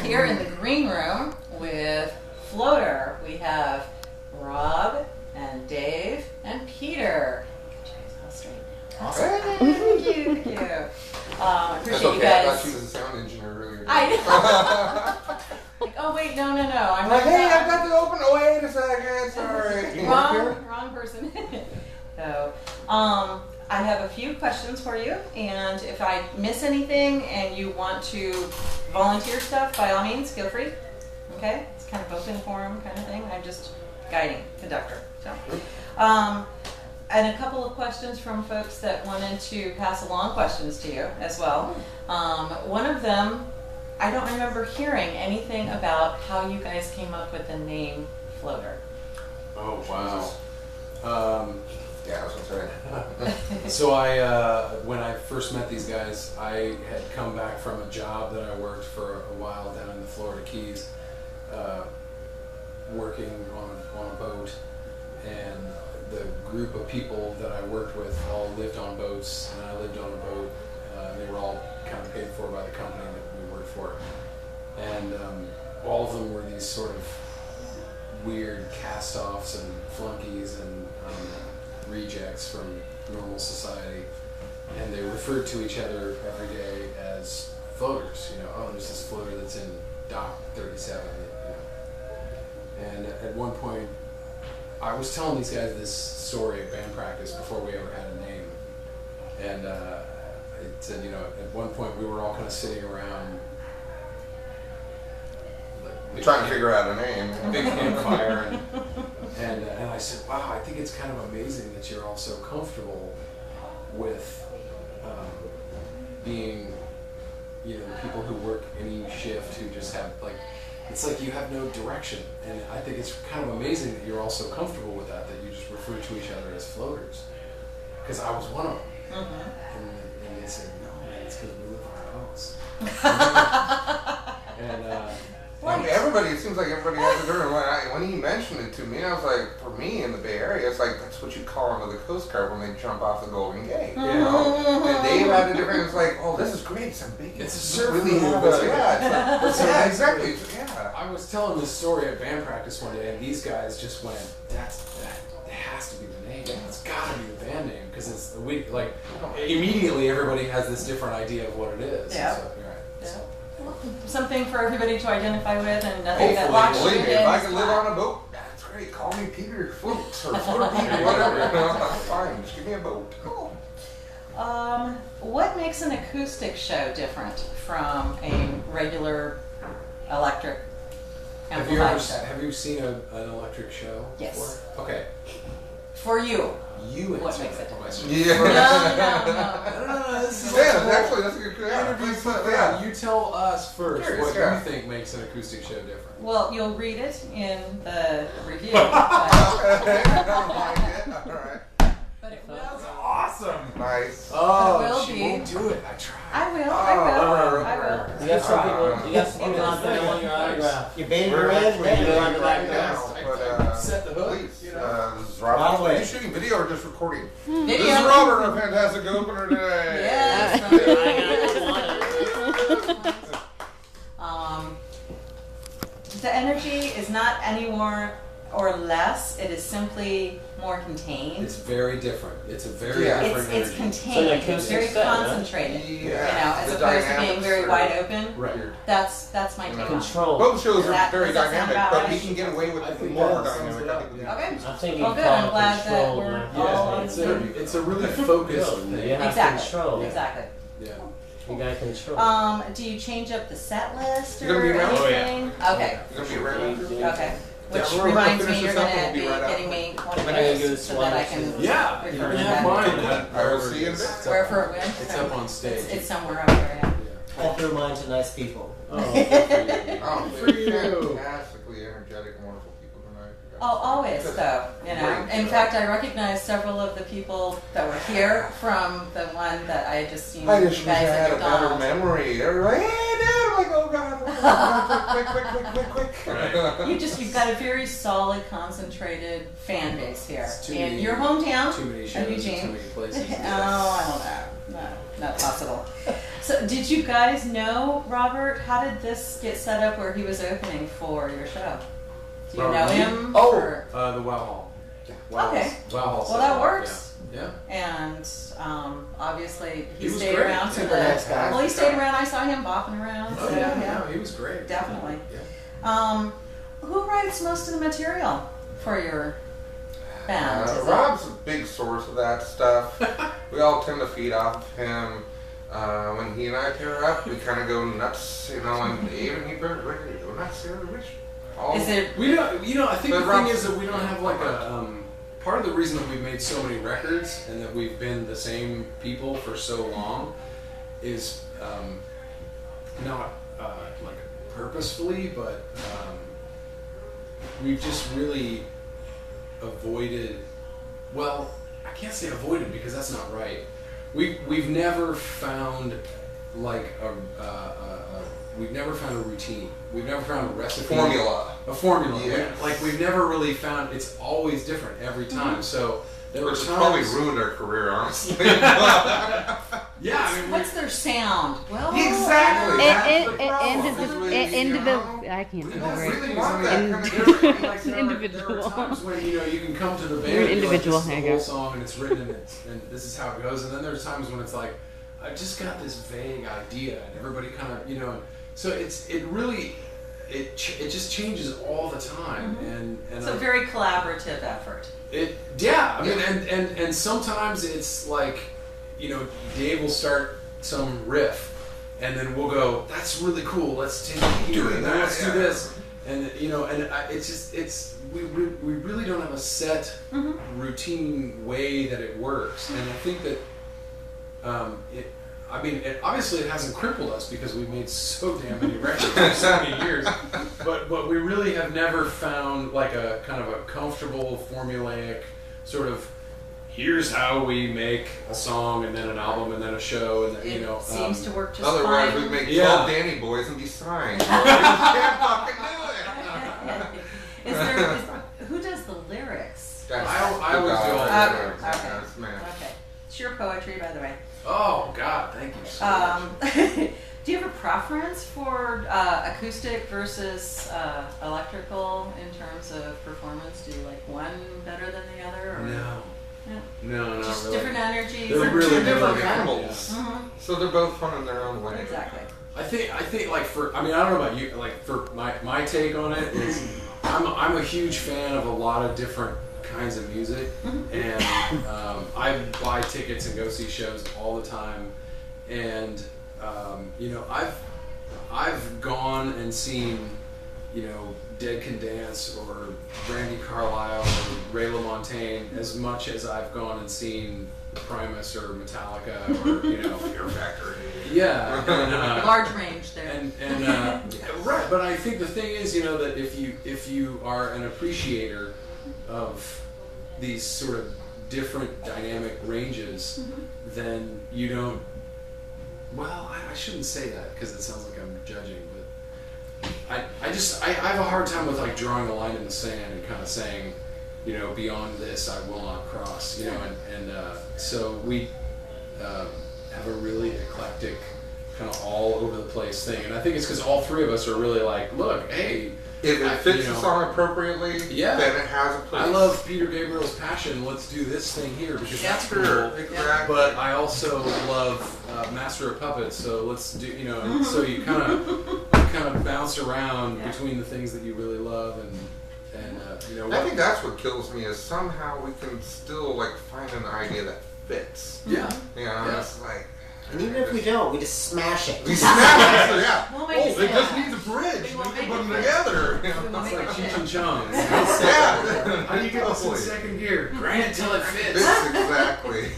here in the green room with Floater. We have Rob and Dave and Peter. Awesome. Thank you. Appreciate That's okay. you guys. I thought she was a sound engineer earlier. Like, oh wait, no. I'm like, hey, not I've got to open. Oh, wait a second. Sorry. wrong person. So, I have a few questions for you, and if I miss anything and you want to volunteer stuff, by all means, feel free. Okay, it's kind of open forum kind of thing. I'm just guiding conductor. So, and a couple of questions from folks that wanted to pass along questions to you as well. One of them, I don't remember hearing anything about how you guys came up with the name Floater. Oh wow. Yeah, I was gonna say. So when I first met these guys, I had come back from a job that I worked for a while down in the Florida Keys, working on a boat, and the group of people that I worked with all lived on boats, and I lived on a boat. They were all kind of paid for by the company that we worked for, and all of them were these sort of weird cast-offs and flunkies and rejects from normal society, and they referred to each other every day as floaters. You know, oh, there's this floater that's in dock 37. You know. And at one point, I was telling these guys this story at band practice before we ever had a name, and I said, you know, at one point we were all kind of sitting around, Trying to figure out a name. big campfire, and I said, wow, I think it's kind of amazing that you're all so comfortable with being, you know, the people who work any shift who just have like, it's like you have no direction, and I think it's kind of amazing that you're all so comfortable with that you just refer to each other as floaters, because I was one of them. And they said, no man, it's because we live on our boats. and Well, I mean, it seems like everybody has a different when he mentioned it to me, I was like, for me in the Bay Area, it's like, that's what you call onto the Coast Guard when they jump off the Golden Gate, you know? And Dave had a different, it's like, oh, this is great, it's ambiguous. It's a surf really club. yeah, exactly. Yeah. I was telling this story at band practice one day, and these guys just went, that has to be the name. It's got to be the band name, because it's immediately everybody has this different idea of what it is. Yeah. So, right. Yeah. So. Something for everybody to identify with, and nothing that locks you Believe me, in. if I can live on a boat, that's great. Call me Peter Floats or Floater Peter, whatever. I'm fine. Just give me a boat. Cool. What makes an acoustic show different from a regular electric amplified show? Have you seen an electric show? Yes. Before? Okay. For you. You What answer makes that it question. Yeah. No. This is Actually, that's a good interview. yeah. You tell us first Curious, what yeah. you think makes an acoustic show different. Well, you'll read it in the review. All right. But it will. That's awesome. Nice. Oh, But it will she be. won't do it. I tried. I will. You got some people out there that want your autograph. You baited her in, maybe you're on the back door. Set the hook. Please, You know. this is Robert. Robert. Are you shooting video or just recording? Video. This is Robert, a fantastic opener today. Yes. The energy is not any more or less. It is simply more contained. It's very different. It's a very Yeah. different It's energy. contained. It's an It's very acoustic set, huh? concentrated. Yeah. You know, as The opposed to being dynamics very are- wide open. Right. That's my take on it. Control. Both shows Does are that- very does that sound dynamic, about but right? we can get away with I think more that dynamic. sums it I up. think we can. Okay. I'm thinking Well, you good. call I'm it glad that control. we're man. all Yeah, on it's the a really focused You thing. have Exactly. control. Exactly. Yeah. You got control. Do you change up the set list or You gonna be around? anything? Okay. You're gonna be around. Okay. Which Yeah, we're gonna reminds me, finish you're this up gonna and be we'll be right getting out. me one of I'm gonna go those so that I can Yeah. refer You to can have that. mine. I will see you in a bit. Where for it went? It's up on stage. It's somewhere up there. Yeah. Yeah. All through minds of nice people. Oh, good for you. Oh, For you. fantastically energetic, wonderful people tonight. Oh, always though, you know. Great. In fact, I recognize several of the people that were here from the one that I had just seen I you just guys wish I at had a better McDonald's. memory. They were like, hey, dude. I'm like, oh, God. Quick. You've got a very solid, concentrated fan base here It's too in many- your hometown Too many of shows, too Eugene. many places. Oh, I don't know. No, not possible. So did you guys know Robert? How did this get set up where he was opening for your show? Do you know Robert, him? Oh. or- The Wow Hall. Okay. Wow Hall. Well, set that up, works. Yeah. And obviously he He was stayed great. around for Super the. nice guy. Well, he stayed around. I saw him bopping around. Oh so, yeah, no, he was great. Definitely. Yeah. Who writes most of the material for your band? Is it- Rob's a big source of that stuff. We all tend to feed off him. When he and I pair up, we kind of go nuts, you know, and even he goes nuts here, which all. Is it? We don't, you know, I think But the thing Rob's- is that we don't have like a, part of the reason that we've made so many records and that we've been the same people for so long is not like purposefully, but we've just really avoided, well, I can't say avoided because that's not right. We've never found like we've never found a routine. We've never found a recipe. A formula. Yes. Like we've never really found. It's always different every time. So there were Which times. has probably ruined our career, honestly. Yeah, I mean, What's their sound? Well, Exactly. That's the problem. I can't We think don't of really it. want that kind of Like, there are Individual. times when you can come to the band. You're an and be individual, Like, this is there the you whole go. song and it's written and this is how it goes. And then there's times when it's like, I just got this vague idea and everybody kind of So it just changes all the time and It's a very collaborative effort. I mean and sometimes it's like Dave will start some riff and then we'll go, that's really cool, let's take it here and then let's do this and we really don't have a set routine way that it works and I think that obviously it hasn't crippled us because we've made so damn many records for so many years, but we really have never found like a kind of a comfortable formulaic sort of here's how we make a song and then an album and then a show and It seems to work just Otherwise, fine. we'd make 12 Yeah. Danny boys and be signed. We can't fucking do it. Who does the lyrics? That's I always the do all guy. the lyrics. That's man. Okay, it's your poetry, by the way. Oh God, thank you so much. Do you have a preference for acoustic versus electrical in terms of performance? Do you like one better than the other? Or? No, not Just really. different energies. They're and really two different different. animals. Mhm. So they're both fun in their own way. Exactly. I think like I don't know about you, like for my take on it is I'm a huge fan of a lot of different kinds of music and I buy tickets and go see shows all the time and I've gone and seen Dead Can Dance or Brandy Carlisle or Ray LaMontagne as much as I've gone and seen Primus or Metallica or Fear Factory. yeah and, Large range there. and right, but I think the thing is, that if you are an appreciator of these sort of different dynamic ranges, then you don't. Well, I shouldn't say that because it sounds like I'm judging, but I have a hard time with like drawing a line in the sand and kind of saying, beyond this I will not cross, and so we have a really eclectic kind of all over the place thing, and I think it's because all three of us are really like, look, hey, If it fits the song appropriately, Yeah. then it has a place. I love Peter Gabriel's Passion, let's do this thing here because that's cool. Exactly. But I also love Master of Puppets, so let's do, and so you kind of bounce around between the things that you really love and I think that's what kills me is somehow we can still like find an idea that fits. yeah. Yeah. It's like. And even if we don't, we just smash it. We smash it, so yeah. We'll make it It just fit. needs a bridge. We We will can make put it them fit. together. We will It's make like it Cheech fit. and Chong. Yeah. How do you get this in second gear? Grant till it fits. Fits exactly.